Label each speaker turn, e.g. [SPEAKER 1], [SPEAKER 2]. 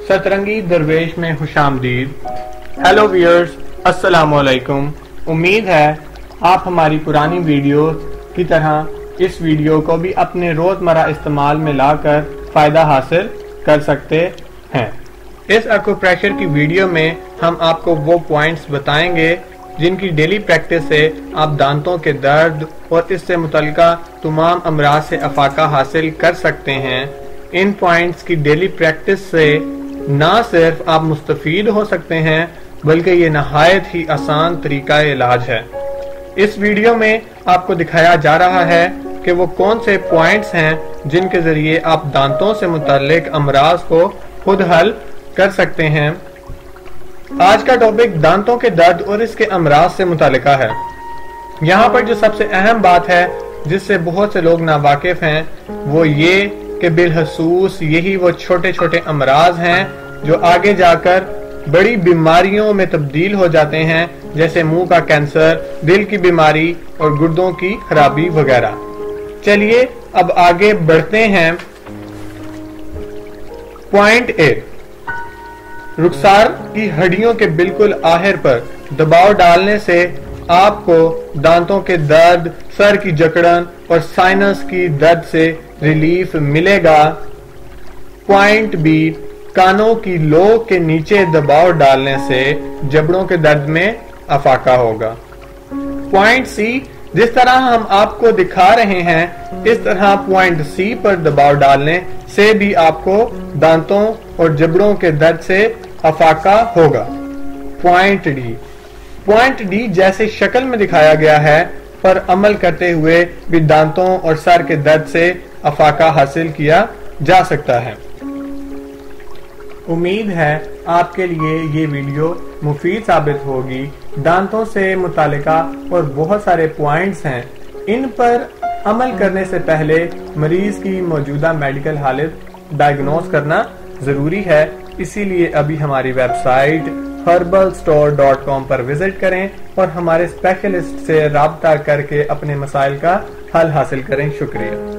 [SPEAKER 1] सतरंगी दरवेश में खुशामदीद। हेलो व्यूअर्स, अस्सलाम वालेकुम। उम्मीद है आप हमारी पुरानी वीडियो की तरह इस वीडियो को भी अपने रोजमर्रा इस्तेमाल में लाकर फायदा हासिल कर सकते हैं। इस एक्यूप्रेशर की वीडियो में हम आपको वो पॉइंट्स बताएंगे जिनकी डेली प्रैक्टिस से आप दांतों के दर्द और इससे मुतल्लिका तमाम अमराज से अफाका हासिल कर सकते हैं। इन पॉइंट्स की डेली प्रैक्टिस से ना सिर्फ आप मुस्तफीद हो सकते हैं बल्कि ये नहायत ही आसान तरीका इलाज है। इस वीडियो में आपको दिखाया जा रहा है कि वो कौन से पॉइंट्स हैं जिनके जरिए आप दांतों से मुतल्लिक अमराज को खुद हल कर सकते हैं। आज का टॉपिक दांतों के दर्द और इसके अमराज से मुतालिका है। यहाँ पर जो सबसे अहम बात है जिससे बहुत से लोग नावाकिफ हैं वो ये कि बिलखसूस यही वो छोटे छोटे अमराज हैं जो आगे जाकर बड़ी बीमारियों में तब्दील हो जाते हैं, जैसे मुंह का कैंसर, दिल की बीमारी और गुर्दों की खराबी वगैरह। चलिए अब आगे बढ़ते हैं। पॉइंट ए, रुखसार की हड्डियों के बिल्कुल आखिर पर दबाव डालने से आपको दांतों के दर्द, सर की जकड़न और साइनस की दर्द से रिलीफ मिलेगा। पॉइंट बी, कानों की लो के नीचे दबाव डालने से जबड़ों के दर्द में अफाका होगा। पॉइंट सी, जिस तरह हम आपको दिखा रहे हैं इस तरह पॉइंट सी पर दबाव डालने से भी आपको दांतों और जबड़ों के दर्द से अफाका होगा। पॉइंट डी जैसे शक्ल में दिखाया गया है पर अमल करते हुए भी दांतों और सर के दर्द से अफाका हासिल किया जा सकता है। उम्मीद है आपके लिए ये वीडियो मुफीद साबित होगी। दांतों से मुतालिका और बहुत सारे पॉइंट्स हैं, इन पर अमल करने से पहले मरीज की मौजूदा मेडिकल हालत डायग्नोस करना जरूरी है। इसीलिए अभी हमारी वेबसाइट herbalstore.com पर विजिट करें और हमारे स्पेशलिस्ट से राब्ता करके अपने मसाइल का हल हासिल करें। शुक्रिया।